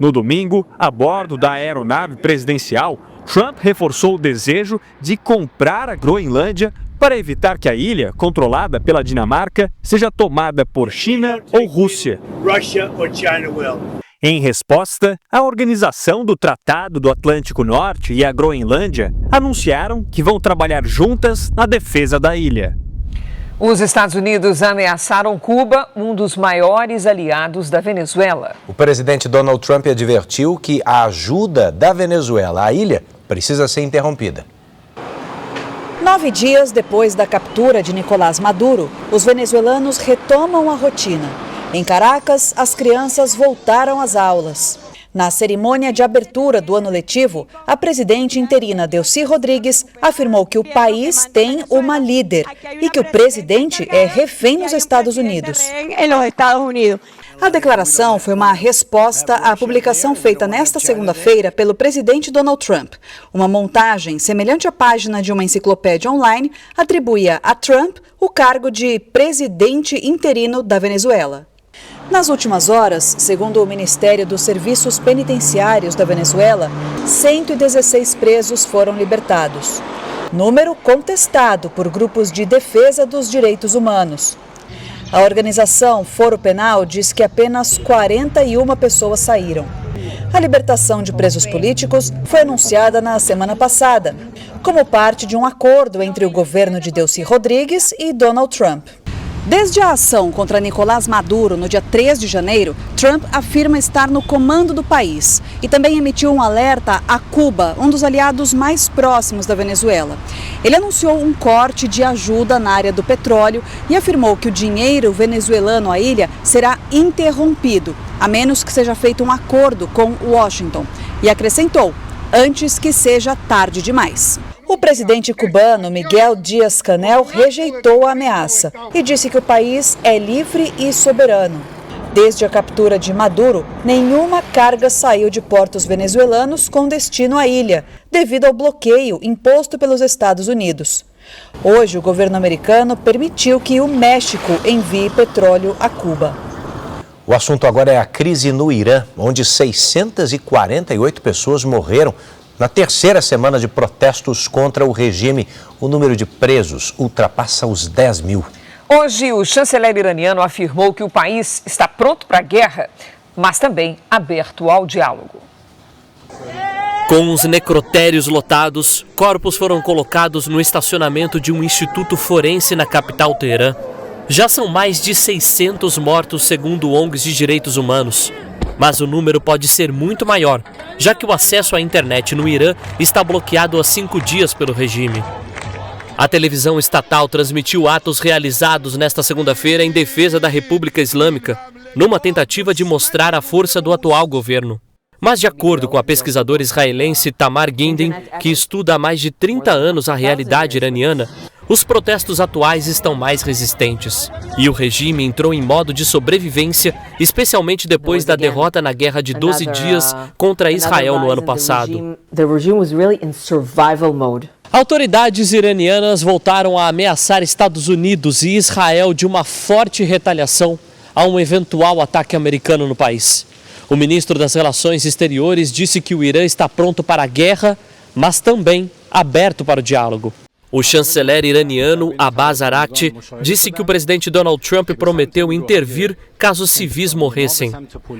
No domingo, a bordo da aeronave presidencial, Trump reforçou o desejo de comprar a Groenlândia para evitar que a ilha, controlada pela Dinamarca, seja tomada por China ou Rússia. Em resposta, a Organização do Tratado do Atlântico Norte e a Groenlândia anunciaram que vão trabalhar juntas na defesa da ilha. Os Estados Unidos ameaçaram Cuba, um dos maiores aliados da Venezuela. O presidente Donald Trump advertiu que a ajuda da Venezuela à ilha precisa ser interrompida. 9 dias depois da captura de Nicolás Maduro, os venezuelanos retomam a rotina. Em Caracas, as crianças voltaram às aulas. Na cerimônia de abertura do ano letivo, a presidente interina Delcy Rodrigues afirmou que o país tem uma líder e que o presidente é refém nos Estados Unidos. A declaração foi uma resposta à publicação feita nesta segunda-feira pelo presidente Donald Trump. Uma montagem semelhante à página de uma enciclopédia online atribuía a Trump o cargo de presidente interino da Venezuela. Nas últimas horas, segundo o Ministério dos Serviços Penitenciários da Venezuela, 116 presos foram libertados. Número contestado por grupos de defesa dos direitos humanos. A organização Foro Penal diz que apenas 41 pessoas saíram. A libertação de presos políticos foi anunciada na semana passada, como parte de um acordo entre o governo de Delcy Rodrigues e Donald Trump. Desde a ação contra Nicolás Maduro no dia 3 de janeiro, Trump afirma estar no comando do país e também emitiu um alerta a Cuba, um dos aliados mais próximos da Venezuela. Ele anunciou um corte de ajuda na área do petróleo e afirmou que o dinheiro venezuelano à ilha será interrompido, a menos que seja feito um acordo com Washington. E acrescentou, antes que seja tarde demais. O presidente cubano Miguel Díaz-Canel rejeitou a ameaça e disse que o país é livre e soberano. Desde a captura de Maduro, nenhuma carga saiu de portos venezuelanos com destino à ilha, devido ao bloqueio imposto pelos Estados Unidos. Hoje, o governo americano permitiu que o México envie petróleo a Cuba. O assunto agora é a crise no Irã, onde 648 pessoas morreram na terceira semana de protestos contra o regime. O número de presos ultrapassa os 10 mil. Hoje, o chanceler iraniano afirmou que o país está pronto para a guerra, mas também aberto ao diálogo. Com os necrotérios lotados, corpos foram colocados no estacionamento de um instituto forense na capital Teherã. Já são mais de 600 mortos, segundo ONGs de direitos humanos. Mas o número pode ser muito maior, já que o acesso à internet no Irã está bloqueado há 5 dias pelo regime. A televisão estatal transmitiu atos realizados nesta segunda-feira em defesa da República Islâmica, numa tentativa de mostrar a força do atual governo. Mas, de acordo com a pesquisadora israelense Tamar Gindin, que estuda há mais de 30 anos a realidade iraniana, os protestos atuais estão mais resistentes. E o regime entrou em modo de sobrevivência, especialmente depois da derrota na Guerra de 12 dias contra Israel no ano passado. Autoridades iranianas voltaram a ameaçar Estados Unidos e Israel de uma forte retaliação a um eventual ataque americano no país. O ministro das Relações Exteriores disse que o Irã está pronto para a guerra, mas também aberto para o diálogo. O chanceler iraniano Abbas Araghchi disse que o presidente Donald Trump prometeu intervir caso civis morressem.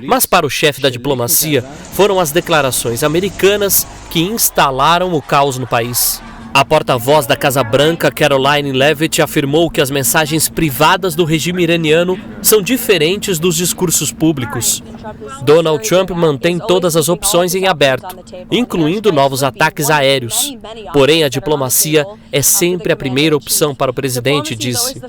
Mas para o chefe da diplomacia, foram as declarações americanas que instalaram o caos no país. A porta-voz da Casa Branca, Caroline Leavitt, afirmou que as mensagens privadas do regime iraniano são diferentes dos discursos públicos. Donald Trump mantém todas as opções em aberto, incluindo novos ataques aéreos. Porém, a diplomacia é sempre a primeira opção para o presidente, disse.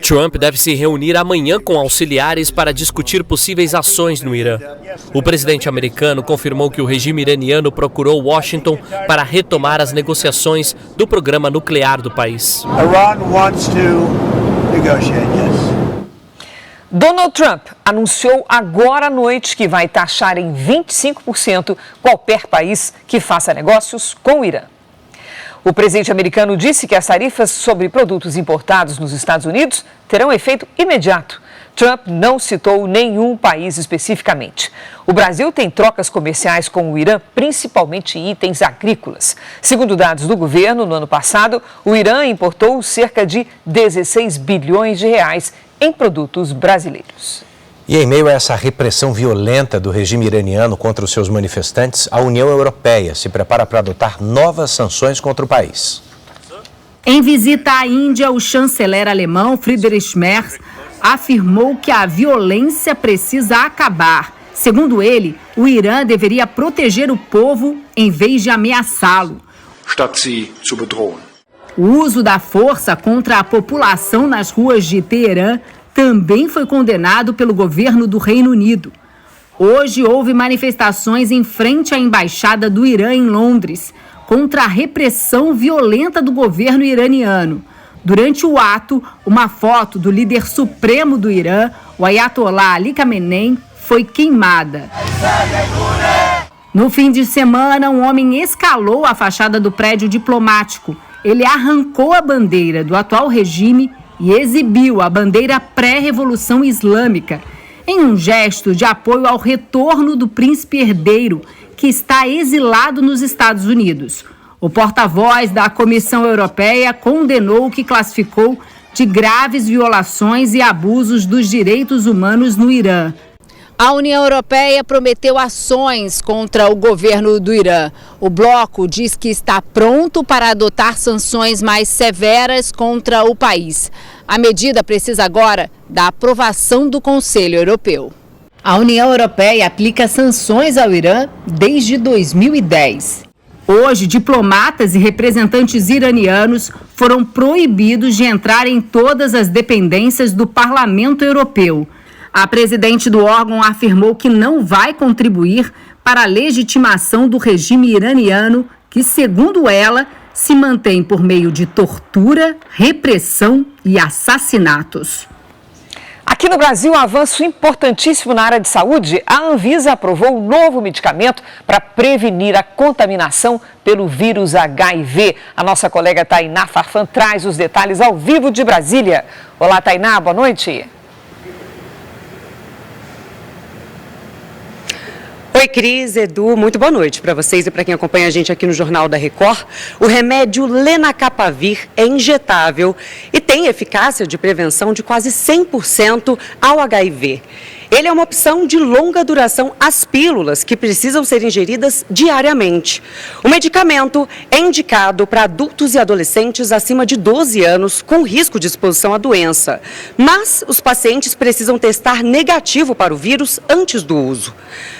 Trump deve se reunir amanhã com auxiliares para discutir possíveis ações no Irã. O presidente americano confirmou que o regime iraniano procurou Washington para retomar as negociações do programa nuclear do país. Donald Trump anunciou agora à noite que vai taxar em 25% qualquer país que faça negócios com o Irã. O presidente americano disse que as tarifas sobre produtos importados nos Estados Unidos terão efeito imediato. Trump não citou nenhum país especificamente. O Brasil tem trocas comerciais com o Irã, principalmente itens agrícolas. Segundo dados do governo, no ano passado, o Irã importou cerca de 16 bilhões de reais em produtos brasileiros. E em meio a essa repressão violenta do regime iraniano contra os seus manifestantes, a União Europeia se prepara para adotar novas sanções contra o país. Em visita à Índia, o chanceler alemão Friedrich Merz afirmou que a violência precisa acabar. Segundo ele, o Irã deveria proteger o povo em vez de ameaçá-lo. O uso da força contra a população nas ruas de Teherã também foi condenado pelo governo do Reino Unido. Hoje houve manifestações em frente à embaixada do Irã em Londres contra a repressão violenta do governo iraniano. Durante o ato, uma foto do líder supremo do Irã, o Ayatollah Ali Khamenei, foi queimada. No fim de semana, um homem escalou a fachada do prédio diplomático. Ele arrancou a bandeira do atual regime e exibiu a bandeira pré-revolução islâmica, em um gesto de apoio ao retorno do príncipe herdeiro, que está exilado nos Estados Unidos. O porta-voz da Comissão Europeia condenou o que classificou de graves violações e abusos dos direitos humanos no Irã. A União Europeia prometeu ações contra o governo do Irã. O bloco diz que está pronto para adotar sanções mais severas contra o país. A medida precisa agora da aprovação do Conselho Europeu. A União Europeia aplica sanções ao Irã desde 2010. Hoje, diplomatas e representantes iranianos foram proibidos de entrar em todas as dependências do Parlamento Europeu. A presidente do órgão afirmou que não vai contribuir para a legitimação do regime iraniano, que, segundo ela, se mantém por meio de tortura, repressão e assassinatos. Aqui no Brasil, um avanço importantíssimo na área de saúde. A Anvisa aprovou um novo medicamento para prevenir a contaminação pelo vírus HIV. A nossa colega Tainá Farfan traz os detalhes ao vivo de Brasília. Olá, Tainá, boa noite. Oi, Cris, Edu, muito boa noite para vocês e para quem acompanha a gente aqui no Jornal da Record. O remédio Lenacapavir é injetável e tem eficácia de prevenção de quase 100% ao HIV. Ele é uma opção de longa duração às pílulas que precisam ser ingeridas diariamente. O medicamento é indicado para adultos e adolescentes acima de 12 anos com risco de exposição à doença. Mas os pacientes precisam testar negativo para o vírus antes do uso.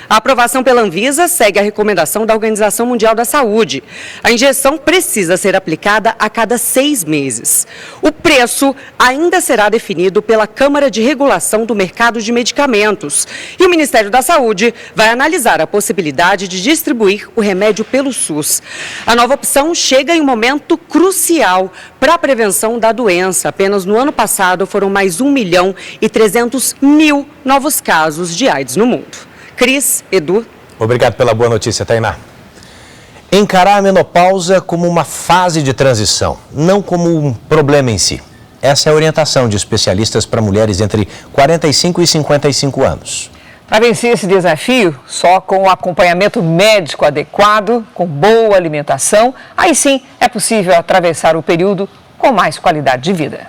A aprovação pela Anvisa segue a recomendação da Organização Mundial da Saúde. A injeção precisa ser aplicada a cada 6 meses. O preço ainda será definido pela Câmara de Regulação do Mercado de Medicamentos. E o Ministério da Saúde vai analisar a possibilidade de distribuir o remédio pelo SUS. A nova opção chega em um momento crucial para a prevenção da doença. Apenas no ano passado foram mais 1.300.000 novos casos de AIDS no mundo. Cris, Edu. Obrigado pela boa notícia, Tainá. Encarar a menopausa como uma fase de transição, não como um problema em si. Essa é a orientação de especialistas para mulheres entre 45 e 55 anos. Para vencer esse desafio, só com o acompanhamento médico adequado, com boa alimentação, aí sim é possível atravessar o período com mais qualidade de vida.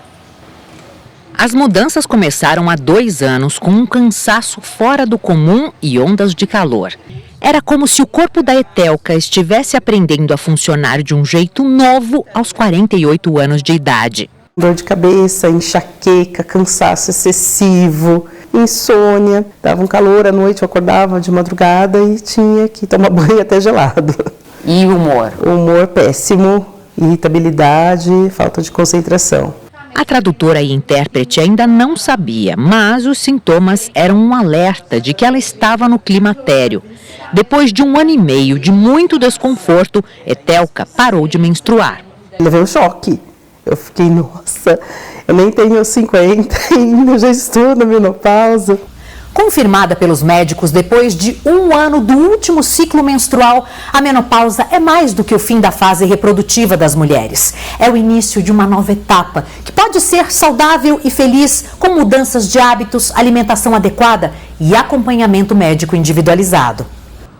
As mudanças começaram há 2 anos com um cansaço fora do comum e ondas de calor. Era como se o corpo da Etelka estivesse aprendendo a funcionar de um jeito novo aos 48 anos de idade. Dor de cabeça, enxaqueca, cansaço excessivo, insônia. Dava um calor à noite, eu acordava de madrugada e tinha que tomar banho até gelado. E o humor? O humor péssimo, irritabilidade, falta de concentração. A tradutora e intérprete ainda não sabia, mas os sintomas eram um alerta de que ela estava no climatério. Depois de 1 ano e meio de muito desconforto, Etelka parou de menstruar. Levei um choque. Eu fiquei, nossa, eu nem tenho 50 ainda, eu já estou na menopausa. Confirmada pelos médicos depois de 1 ano do último ciclo menstrual, a menopausa é mais do que o fim da fase reprodutiva das mulheres. É o início de uma nova etapa, que pode ser saudável e feliz, com mudanças de hábitos, alimentação adequada e acompanhamento médico individualizado.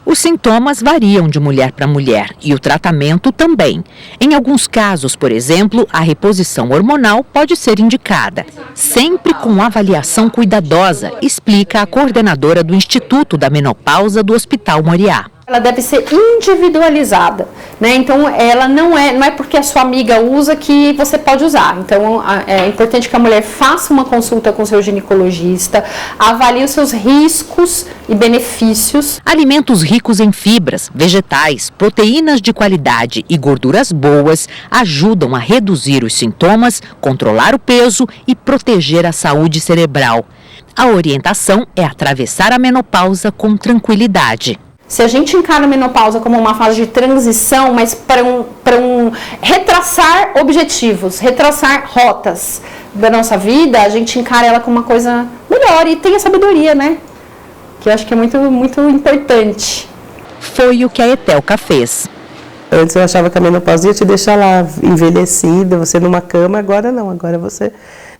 Os sintomas variam de mulher para mulher e o tratamento também. Em alguns casos, por exemplo, a reposição hormonal pode ser indicada, sempre com avaliação cuidadosa, explica a coordenadora do Instituto da Menopausa do Hospital Moriá. Ela deve ser individualizada, né? Então, ela não é porque a sua amiga usa que você pode usar. Então, é importante que a mulher faça uma consulta com seu ginecologista, avalie os seus riscos e benefícios. Alimentos ricos em fibras, vegetais, proteínas de qualidade e gorduras boas ajudam a reduzir os sintomas, controlar o peso e proteger a saúde cerebral. A orientação é atravessar a menopausa com tranquilidade. Se a gente encara a menopausa como uma fase de transição, mas para retraçar objetivos, retraçar rotas da nossa vida, a gente encara ela como uma coisa melhor e tem a sabedoria, né? Que eu acho que é muito, muito importante. Foi o que a Etelka fez. Antes eu achava que a menopausa ia te deixar lá envelhecida, você numa cama, agora não, agora você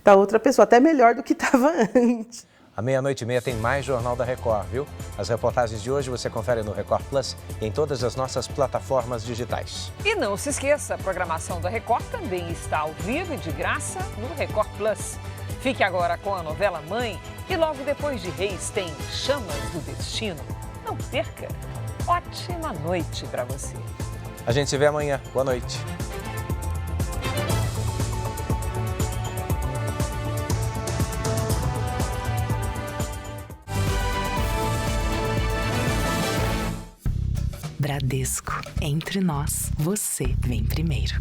tá outra pessoa, até melhor do que estava antes. À 00:30 tem mais Jornal da Record, viu? As reportagens de hoje você confere no Record Plus e em todas as nossas plataformas digitais. E não se esqueça, a programação da Record também está ao vivo e de graça no Record Plus. Fique agora com a novela Mãe e logo depois de Reis tem Chamas do Destino. Não perca! Ótima noite para você. A gente se vê amanhã. Boa noite. Bradesco, entre nós, você vem primeiro.